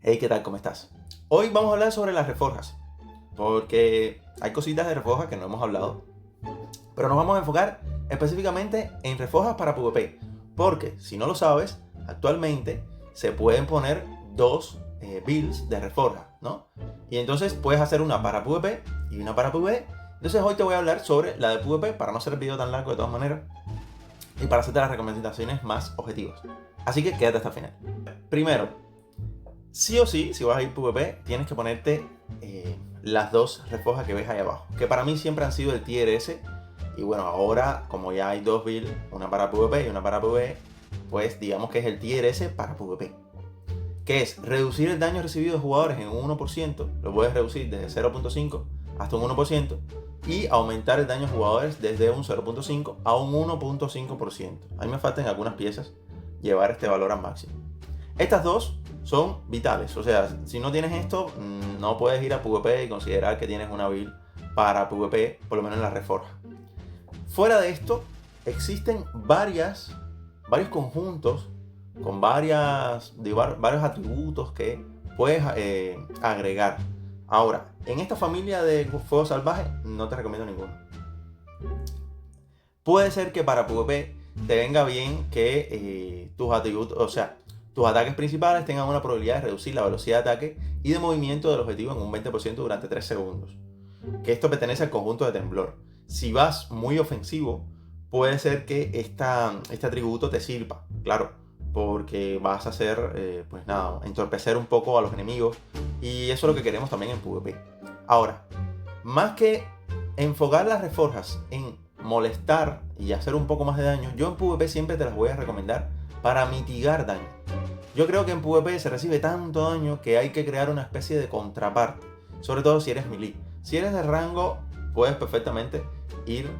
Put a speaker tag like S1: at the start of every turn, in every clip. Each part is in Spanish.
S1: Hey, ¿qué tal? ¿Cómo estás? Hoy vamos a hablar sobre las reforjas, porque hay cositas de reforjas que no hemos hablado, pero nos vamos a enfocar específicamente en reforjas para PvP, porque si no lo sabes, actualmente se pueden poner dos builds de reforja, ¿no? Y entonces puedes hacer una para PvP y una para PvE. Entonces hoy te voy a hablar sobre la de PvP para no hacer el video tan largo de todas maneras y para hacerte las recomendaciones más objetivas. Así que quédate hasta el final. Primero, sí o sí, si vas a ir PvP, tienes que ponerte las dos reforjas que ves ahí abajo. Que para mí siempre han sido el tier S. Y bueno, ahora, como ya hay dos builds, una para PvP y una para PvE, pues digamos que es el tier S para PvP. Que es reducir el daño recibido de jugadores en un 1%, lo puedes reducir desde 0.5 hasta un 1%, y aumentar el daño de jugadores desde un 0.5 a un 1.5%. A mí me faltan algunas piezas llevar este valor al máximo. Estas dos son vitales, o sea, si no tienes esto, no puedes ir a PvP y considerar que tienes una build para PvP, por lo menos en la reforja. Fuera de esto, existen varios conjuntos con varios atributos que puedes agregar. Ahora, en esta familia de fuego salvaje, no te recomiendo ninguno. Puede ser que para PvP te venga bien que tus atributos, o sea, tus ataques principales tengan una probabilidad de reducir la velocidad de ataque y de movimiento del objetivo en un 20% durante 3 segundos. Que esto pertenece al conjunto de temblor. Si vas muy ofensivo, puede ser que este atributo te sirva, claro, porque vas a hacer, pues nada, entorpecer un poco a los enemigos, y eso es lo que queremos también en PvP. Ahora, más que enfocar las reforjas en molestar y hacer un poco más de daño, yo en PvP siempre te las voy a recomendar para mitigar daño. Yo creo que en PvP se recibe tanto daño que hay que crear una especie de contraparte, sobre todo si eres melee. Si eres de rango, puedes perfectamente ir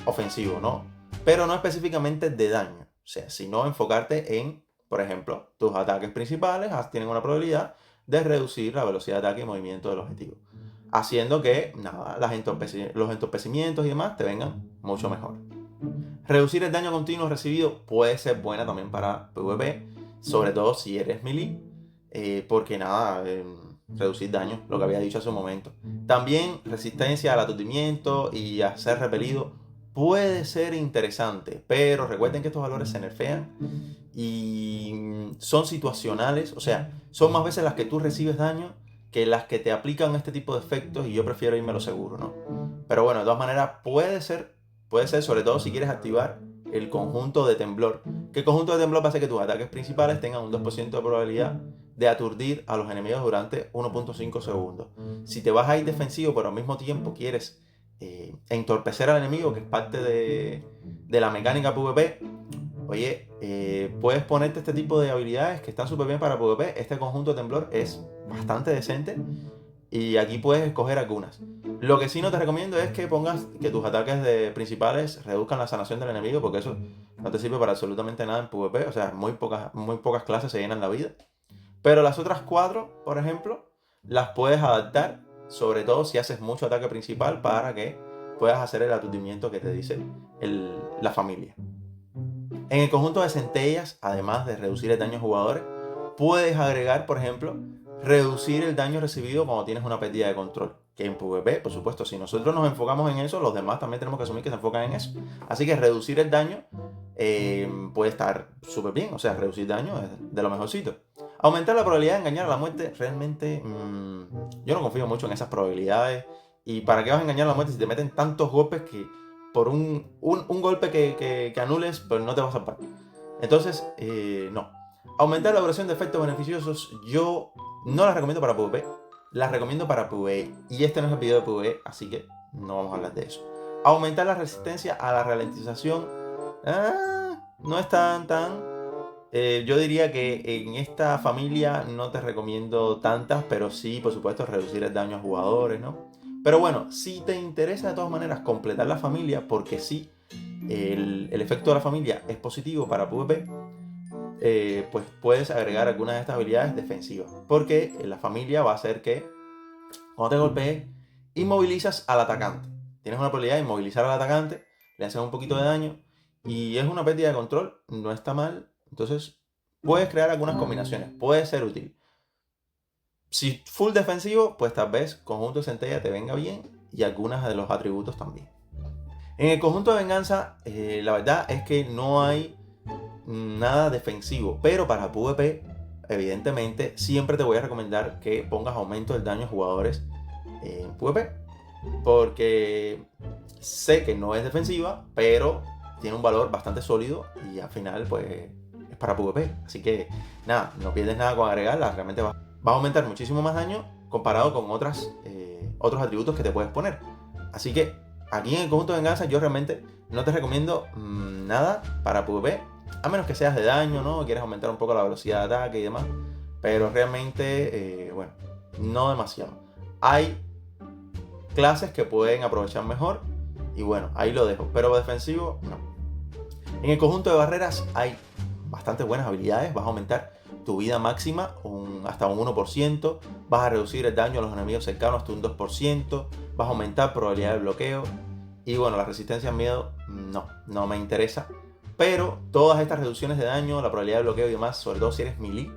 S1: ofensivo, ¿no? Pero no específicamente de daño. O sea, sino enfocarte en, por ejemplo, tus ataques principales tienen una probabilidad de reducir la velocidad de ataque y movimiento del objetivo, haciendo que nada, los entorpecimientos y demás te vengan mucho mejor. Reducir el daño continuo recibido puede ser buena también para PvP, sobre todo si eres melee, porque nada, reducir daño, lo que había dicho hace un momento. También resistencia al aturdimiento y a ser repelido puede ser interesante, pero recuerden que estos valores se nerfean y son situacionales, o sea, son más veces las que tú recibes daño que las que te aplican este tipo de efectos, y yo prefiero irme a lo seguro, ¿no? Pero bueno, de todas maneras puede ser sobre todo si quieres activar el conjunto de temblor. Que el conjunto de temblor va a hacer que tus ataques principales tengan un 2% de probabilidad de aturdir a los enemigos durante 1.5 segundos. Si te vas a ir defensivo pero al mismo tiempo quieres entorpecer al enemigo, que es parte de la mecánica PvP, oye, puedes ponerte este tipo de habilidades que están súper bien para PvP. Este conjunto de temblor es bastante decente y aquí puedes escoger algunas. Lo que sí no te recomiendo es que pongas que tus ataques principales reduzcan la sanación del enemigo, porque eso no te sirve para absolutamente nada en PvP. O sea, muy pocas clases se llenan la vida. Pero las otras cuatro, por ejemplo, las puedes adaptar, sobre todo si haces mucho ataque principal, para que puedas hacer el aturdimiento que te dice la familia. En el conjunto de centellas, además de reducir el daño a jugadores, puedes agregar, por ejemplo, reducir el daño recibido cuando tienes una pérdida de control. Que en PvP, por supuesto, si nosotros nos enfocamos en eso, los demás también tenemos que asumir que se enfocan en eso. Así que reducir el daño puede estar súper bien, o sea, reducir daño es de lo mejorcito. Aumentar la probabilidad de engañar a la muerte, realmente yo no confío mucho en esas probabilidades. ¿Y para qué vas a engañar a la muerte si te meten tantos golpes que por un golpe que anules, pero no te va a salvar? Entonces, no. Aumentar la duración de efectos beneficiosos, yo no las recomiendo para PvP, las recomiendo para PvE. Y este no es el video de PvE, así que no vamos a hablar de eso. Aumentar la resistencia a la ralentización, no es tan. Yo diría que en esta familia no te recomiendo tantas, pero sí, por supuesto, reducir el daño a jugadores, ¿no? Pero bueno, si te interesa de todas maneras completar la familia, porque sí, el efecto de la familia es positivo para PvP, pues puedes agregar algunas de estas habilidades defensivas. Porque la familia va a hacer que cuando te golpee, inmovilizas al atacante. Tienes una probabilidad de inmovilizar al atacante, le haces un poquito de daño y es una pérdida de control, no está mal. Entonces puedes crear algunas combinaciones, puede ser útil. Si full defensivo, pues tal vez conjunto de centella te venga bien y algunas de los atributos también. En el conjunto de venganza, la verdad es que no hay nada defensivo, pero para PvP, evidentemente, siempre te voy a recomendar que pongas aumento del daño a jugadores en PvP, porque sé que no es defensiva, pero tiene un valor bastante sólido y al final, pues, es para PvP. Así que, nada, no pierdes nada con agregarla, realmente va a aumentar muchísimo más daño comparado con otros atributos que te puedes poner. Así que, aquí en el conjunto de venganza, yo realmente no te recomiendo nada para PvP, a menos que seas de daño, ¿no? Quieres aumentar un poco la velocidad de ataque y demás. Pero realmente, bueno, no demasiado. Hay clases que pueden aprovechar mejor. Y bueno, ahí lo dejo. Pero defensivo, no. En el conjunto de barreras hay bastante buenas habilidades. Vas a aumentar tu vida máxima hasta un 1%. Vas a reducir el daño a los enemigos cercanos hasta un 2%. Vas a aumentar probabilidad de bloqueo. Y bueno, la resistencia al miedo, no me interesa. Pero todas estas reducciones de daño, la probabilidad de bloqueo y demás, sobre todo si eres melee,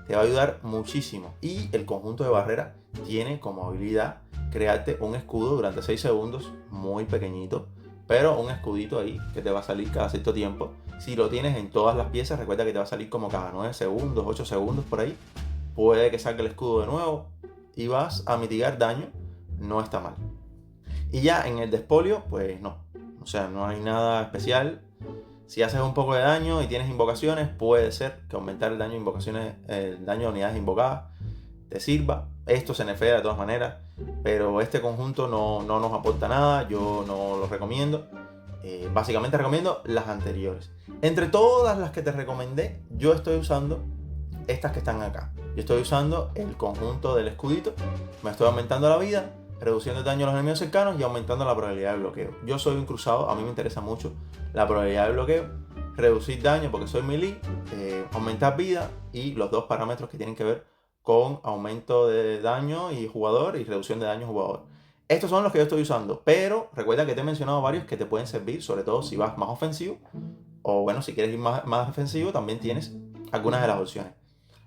S1: te va a ayudar muchísimo. Y el conjunto de barrera tiene como habilidad crearte un escudo durante 6 segundos, muy pequeñito, pero un escudito ahí que te va a salir cada cierto tiempo. Si lo tienes en todas las piezas, recuerda que te va a salir como cada 9 segundos, 8 segundos por ahí. Puede que salga el escudo de nuevo y vas a mitigar daño, no está mal. Y ya en el despolio, pues no. O sea, no hay nada especial. Si haces un poco de daño y tienes invocaciones, puede ser que aumentar el daño de invocaciones, el daño de unidades invocadas, te sirva. Esto se nerfea de todas maneras, pero este conjunto no nos aporta nada, yo no lo recomiendo. Básicamente recomiendo las anteriores. Entre todas las que te recomendé, yo estoy usando estas que están acá. Yo estoy usando el conjunto del escudito, me estoy aumentando la vida, reduciendo el daño a los enemigos cercanos y aumentando la probabilidad de bloqueo. Yo soy un cruzado, a mí me interesa mucho la probabilidad de bloqueo, reducir daño porque soy melee, aumentar vida y los dos parámetros que tienen que ver con aumento de daño y jugador y reducción de daño jugador. Estos son los que yo estoy usando, pero recuerda que te he mencionado varios que te pueden servir, sobre todo si vas más ofensivo, o bueno, si quieres ir más defensivo, también tienes algunas de las opciones.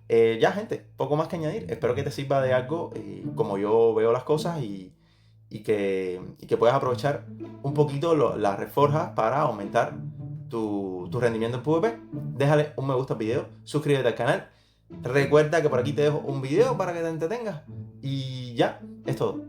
S1: Ya, gente, poco más que añadir. Espero que te sirva de algo como yo veo las cosas y que puedas aprovechar un poquito las reforjas para aumentar tu rendimiento en PvP. Déjale un me gusta al video, suscríbete al canal. Recuerda que por aquí te dejo un video para que te entretengas. Y ya, es todo.